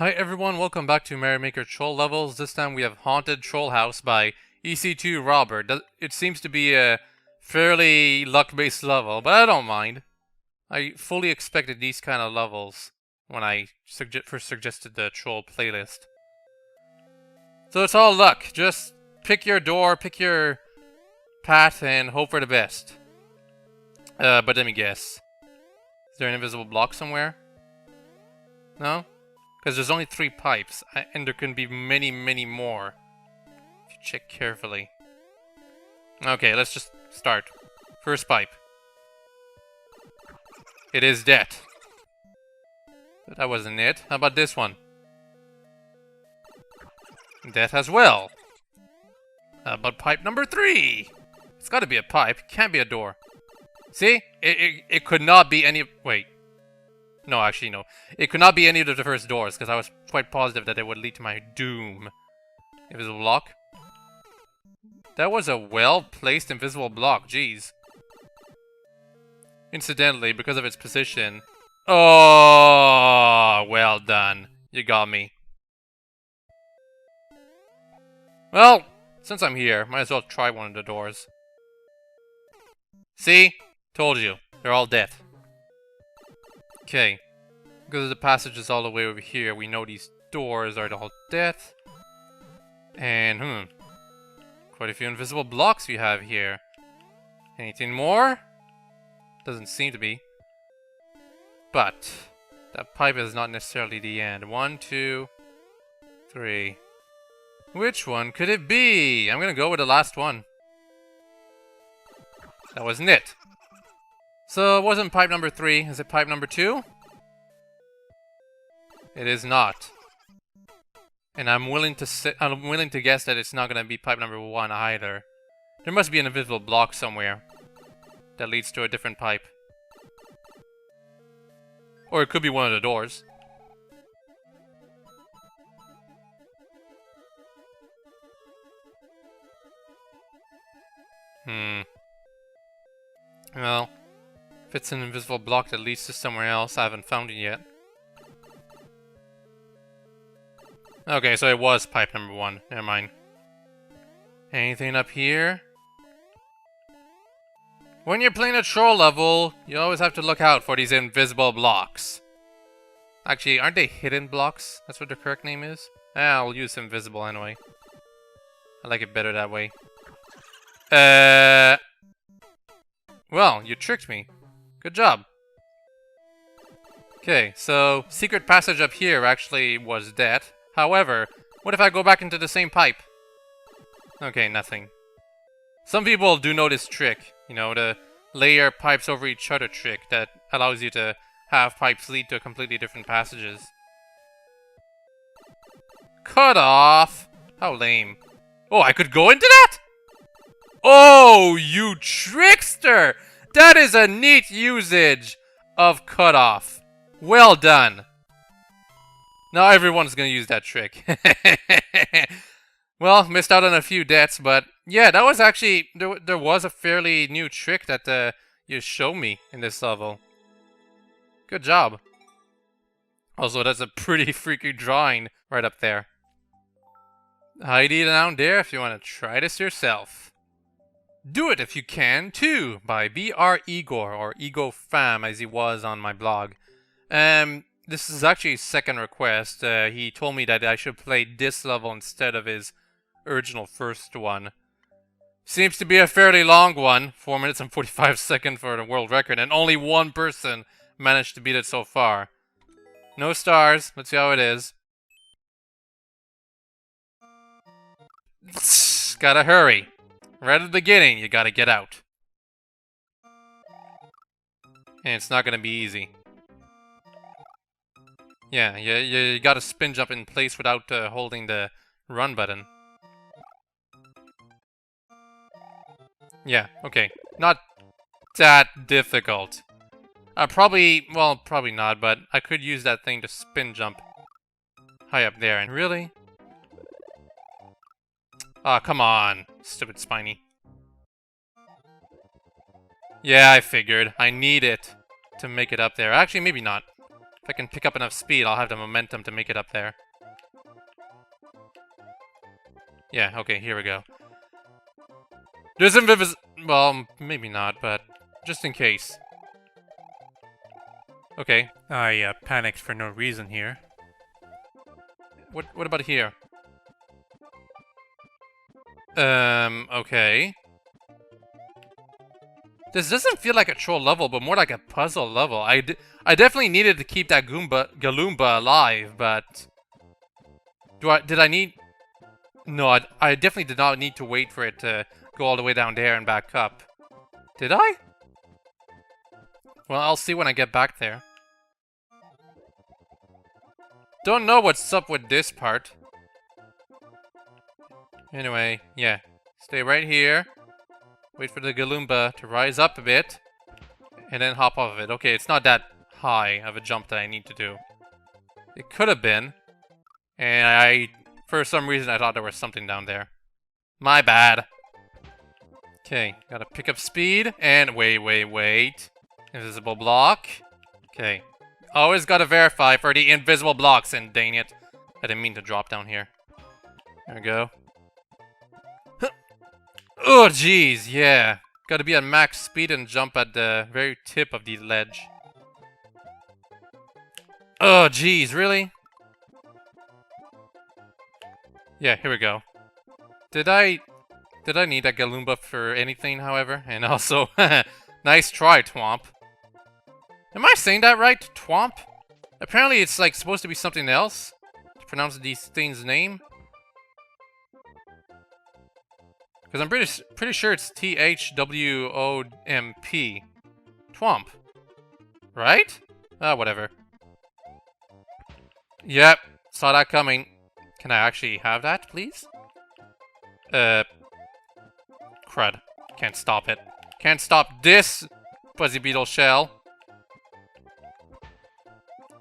Hi everyone, welcome back to Mario Maker Troll Levels. This time we have Haunted Troll House by EC2 Robert. It seems to be a fairly luck-based level, but I don't mind. I fully expected these kind of levels when I first suggested the Troll playlist. So it's all luck. Just pick your door, pick your path, and hope for the best. But let me guess. Is there an invisible block somewhere? No? Because there's only 3 pipes, and there can be many, many more. If you check carefully. Okay, let's just start. First pipe. It is death. But that wasn't it. How about this one? Death as well. How about pipe number 3? It's gotta be a pipe. It can't be a door. See? It could not be any... Wait. No, actually, no. It could not be any of the first doors, because I was quite positive that it would lead to my doom. Invisible block. That was a well-placed invisible block, jeez. Incidentally, because of its position... Oh, well done. You got me. Well, since I'm here, might as well try one of the doors. See? Told you. They're all dead. Okay, because the passage is all the way over here, we know these doors are all death. And, quite a few invisible blocks we have here. Anything more? Doesn't seem to be. But, that pipe is not necessarily the end. 1, 2, 3. Which one could it be? I'm gonna go with the last one. That wasn't it. So it wasn't pipe number 3. Is it pipe number 2? It is not. And I'm willing to guess that it's not gonna be pipe number 1 either. There must be an invisible block somewhere that leads to a different pipe. Or it could be one of the doors. Well, if it's an invisible block that leads to somewhere else, I haven't found it yet. Okay, so it was pipe number 1. Never mind. Anything up here? When you're playing a troll level, you always have to look out for these invisible blocks. Actually, aren't they hidden blocks? That's what the correct name is? I'll use invisible anyway. I like it better that way. Well, you tricked me. Good job. Okay, so secret passage up here actually was dead. However, what if I go back into the same pipe? Okay, nothing. Some people do know this trick. You know, the layer pipes over each other trick that allows you to have pipes lead to completely different passages. Cut off! How lame. Oh, I could go into that?! Oh, you trickster! That is a neat usage of cutoff. Well done. Now everyone's gonna use that trick. Well, missed out on a few deaths, but yeah, that was actually... There was a fairly new trick that you showed me in this level. Good job. Also, that's a pretty freaky drawing right up there. Hidey down there if you want to try this yourself. Do it if you can, too, by BR Igor, or Ego Fam, as he was on my blog. This is actually his second request. He told me that I should play this level instead of his original first one. Seems to be a fairly long one, 4 minutes and 45 seconds for the world record, and only one person managed to beat it so far. No stars, let's see how it is. Gotta hurry. Right at the beginning, you gotta get out. And it's not gonna be easy. Yeah, you gotta spin jump in place without holding the run button. Yeah, okay. Not that difficult. Well, probably not, but I could use that thing to spin jump high up there, and really? Aw, come on, stupid Spiny. Yeah, I figured. I need it to make it up there. Actually, maybe not. If I can pick up enough speed, I'll have the momentum to make it up there. Yeah, okay, here we go. There's invis- well, maybe not, but just in case. Okay. I panicked for no reason here. What about here? Okay. This doesn't feel like a troll level, but more like a puzzle level. I definitely needed to keep that Galoomba alive, but... Did I need... No, I definitely did not need to wait for it to go all the way down there and back up. Did I? Well, I'll see when I get back there. Don't know what's up with this part. Anyway, yeah. Stay right here. Wait for the Galoomba to rise up a bit. And then hop off of it. Okay, it's not that high of a jump that I need to do. It could have been. And for some reason, I thought there was something down there. My bad. Okay, gotta pick up speed. And wait. Invisible block. Okay. Always gotta verify for the invisible blocks, and dang it. I didn't mean to drop down here. There we go. Oh, jeez, yeah. Gotta be at max speed and jump at the very tip of the ledge. Oh, jeez, really? Yeah, here we go. Did I need a Galoomba for anything, however? And also, nice try, Twomp. Am I saying that right? Twomp? Apparently it's like supposed to be something else to pronounce these things' name. Because I'm pretty sure it's T-H-W-O-M-P. Twomp. Right? Ah, whatever. Yep, saw that coming. Can I actually have that, please? Crud. Can't stop it. Can't stop this Fuzzy Beetle shell.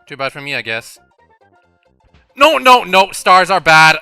Too bad for me, I guess. No! Stars are bad.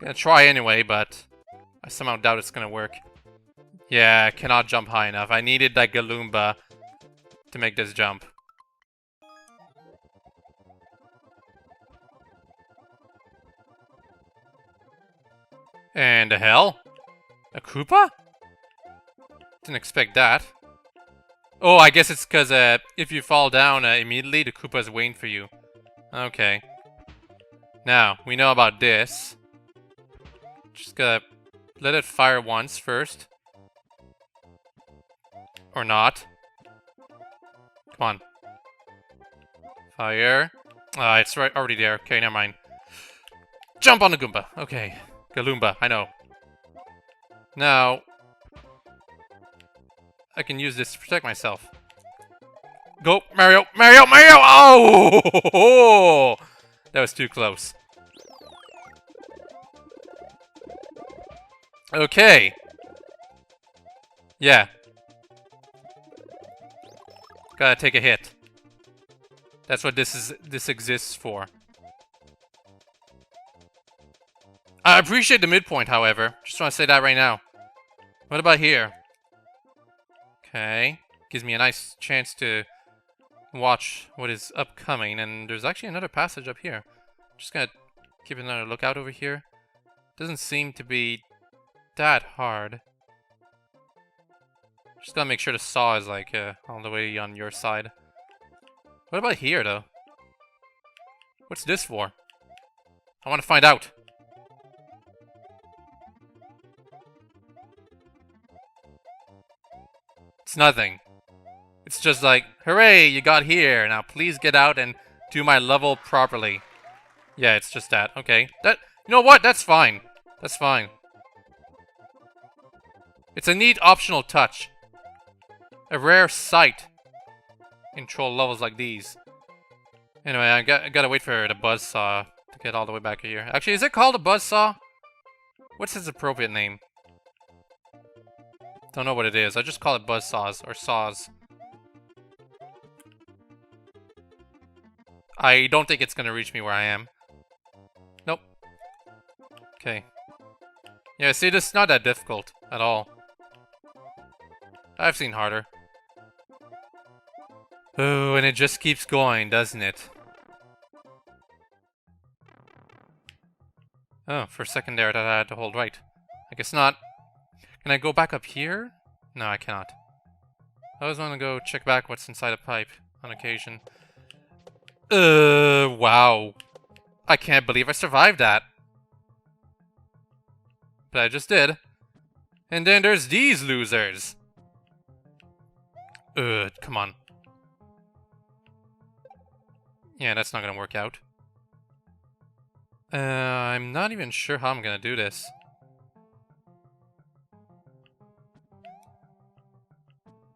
Gonna try anyway, but I somehow doubt it's gonna work. Yeah, I cannot jump high enough. I needed that Galoomba to make this jump. And the hell? A Koopa? Didn't expect that. Oh, I guess it's because if you fall down immediately, the Koopa's waiting for you. Okay. Now, we know about this. Just gotta let it fire once first. Or not. Come on. Fire. It's right already there. Okay, never mind. Jump on the Goomba. Okay. Galoomba, I know. Now, I can use this to protect myself. Go, Mario! Oh! That was too close. Okay. Yeah. Gotta take a hit. That's what this exists for. I appreciate the midpoint, however. Just want to say that right now. What about here? Okay. Gives me a nice chance to watch what is upcoming. And there's actually another passage up here. Just gonna keep another look out over here. Doesn't seem to be that hard. Just gotta make sure the saw is like all the way on your side. What about here, though? What's this for? I want to find out. It's nothing. It's just like, hooray, you got here. Now please get out and do my level properly. Yeah, it's just that. Okay. You know what? That's fine. That's fine. It's a neat optional touch. A rare sight in troll levels like these. Anyway, I gotta wait for the buzzsaw to get all the way back here. Actually, is it called a buzzsaw? What's its appropriate name? Don't know what it is. I just call it buzzsaws or saws. I don't think it's gonna reach me where I am. Nope. Okay. Yeah, see, this is not that difficult at all. I've seen harder. Oh, and it just keeps going, doesn't it? Oh, for a second there, I had to hold right. I guess not. Can I go back up here? No, I cannot. I always want to go check back what's inside a pipe on occasion. Wow. I can't believe I survived that. But I just did. And then there's these losers. Come on. Yeah, that's not gonna work out. I'm not even sure how I'm gonna do this.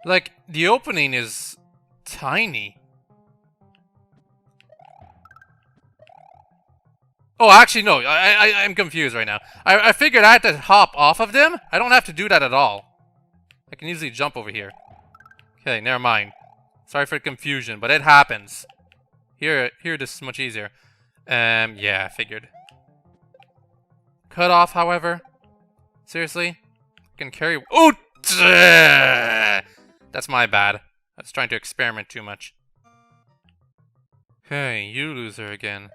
Like, the opening is tiny. Oh, actually, no. I'm confused right now. I figured I had to hop off of them. I don't have to do that at all. I can easily jump over here. Okay, never mind. Sorry for the confusion, but it happens. Here, this is much easier. Yeah, I figured. Cut off, however. Seriously? I can carry... Oh! That's my bad. I was trying to experiment too much. Okay, you loser again.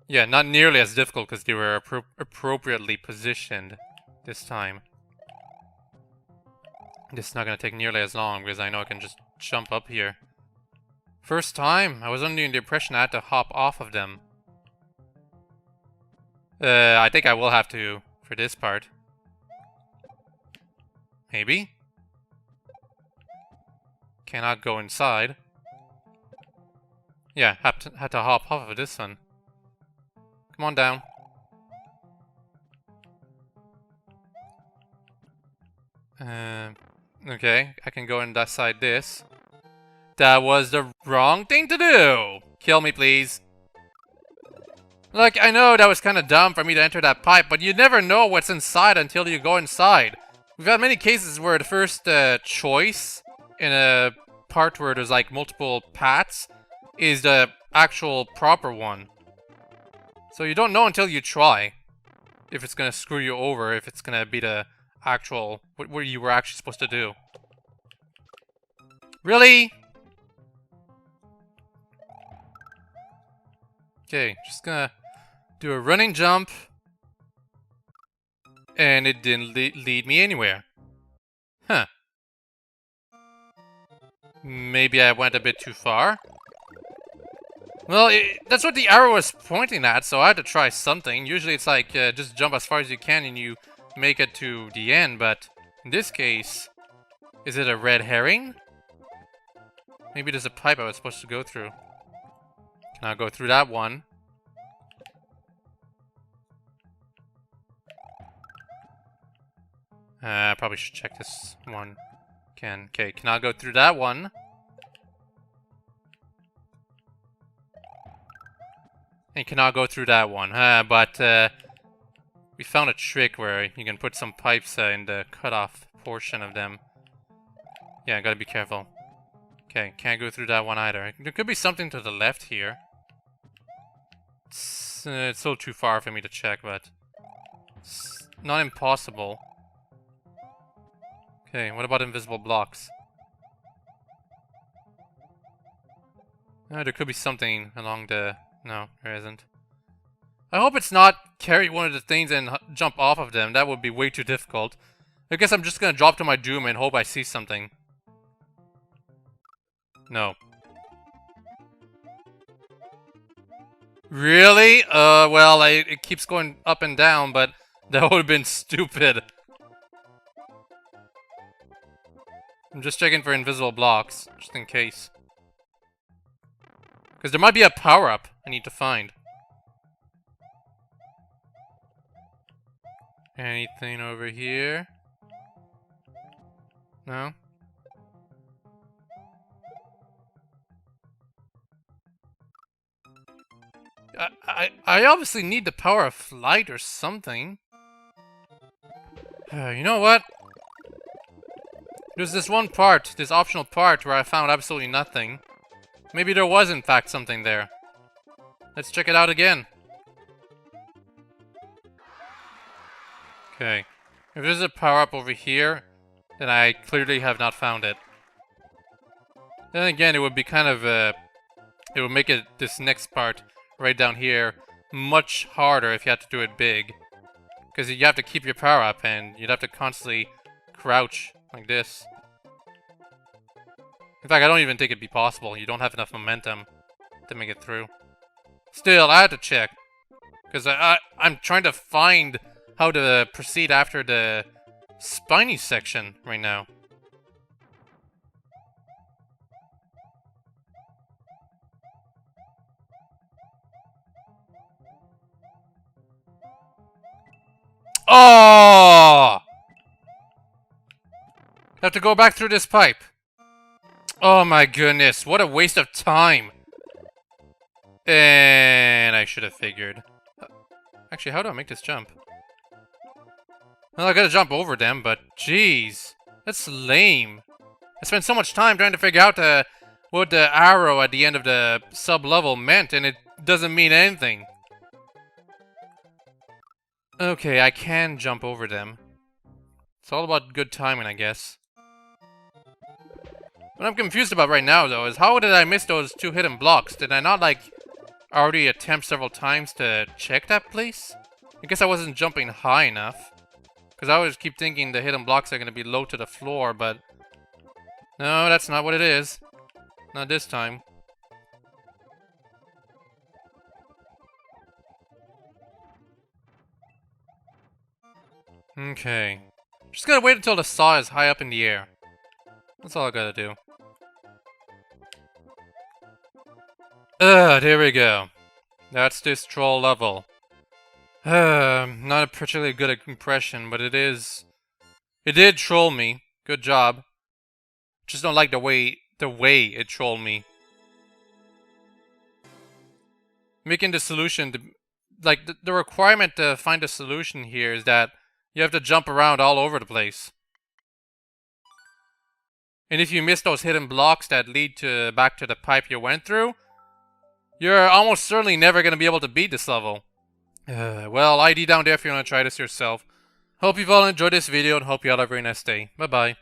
Yeah, not nearly as difficult because they were appropriately positioned this time. This is not going to take nearly as long because I know I can just jump up here. First time, I was under the impression I had to hop off of them. I think I will have to for this part. Maybe? Cannot go inside. Yeah, had to hop off of this one. Come on down. Okay, I can go inside this. That was the wrong thing to do! Kill me, please. Look, I know that was kind of dumb for me to enter that pipe, but you never know what's inside until you go inside. We've had many cases where the first choice in a part where there's like multiple paths is the actual proper one. So you don't know until you try if it's gonna screw you over, if it's gonna be the actual, what you were actually supposed to do. Really? Okay, just gonna do a running jump. And it didn't lead me anywhere. Huh. Maybe I went a bit too far? Well, that's what the arrow was pointing at, so I had to try something. Usually it's like, just jump as far as you can and you make it to the end, but in this case, is it a red herring? Maybe there's a pipe I was supposed to go through. Can I go through that one? I probably should check this one. Okay, can I go through that one? And cannot go through that one. But we found a trick where you can put some pipes in the cutoff portion of them. Yeah, gotta be careful. Okay, can't go through that one either. There could be something to the left here. It's still too far for me to check, but it's not impossible. Okay, what about invisible blocks? There could be something along the... No, there isn't. I hope it's not carry one of the things and jump off of them. That would be way too difficult. I guess I'm just gonna drop to my doom and hope I see something. No. Really? Well, it keeps going up and down, but that would have been stupid. I'm just checking for invisible blocks, just in case. Because there might be a power-up I need to find. Anything over here? No? I obviously need the power of flight or something. You know what? There's this one part, this optional part, where I found absolutely nothing. Maybe there was in fact something there. Let's check it out again. Okay. If there's a power-up over here, then I clearly have not found it. Then again, it would be kind of it would make it this next part right down here much harder if you had to do it big. Because you have to keep your power up and you'd have to constantly crouch like this. In fact, I don't even think it'd be possible. You don't have enough momentum to make it through. Still, I had to check. Because I'm trying to find how to proceed after the spiny section right now. Oh! I have to go back through this pipe. Oh my goodness, what a waste of time. And I should have figured. Actually, how do I make this jump? Well, I gotta jump over them, but jeez, that's lame. I spent so much time trying to figure out what the arrow at the end of the sub-level meant, and it doesn't mean anything. Okay, I can jump over them. It's all about good timing, I guess. What I'm confused about right now, though, is how did I miss those 2 hidden blocks? Did I not, like, already attempt several times to check that place? I guess I wasn't jumping high enough. Because I always keep thinking the hidden blocks are going to be low to the floor, but... no, that's not what it is. Not this time. Okay. Just gotta wait until the saw is high up in the air. That's all I gotta do. There we go. That's this troll level. Not a particularly good impression, but it is... it did troll me. Good job. Just don't like the way it trolled me. Making the solution to... like, the requirement to find a solution here is that you have to jump around all over the place. And if you miss those hidden blocks that lead back to the pipe you went through, you're almost certainly never going to be able to beat this level. Well, ID down there if you want to try this yourself. Hope you've all enjoyed this video and hope you all have a very nice day. Bye-bye.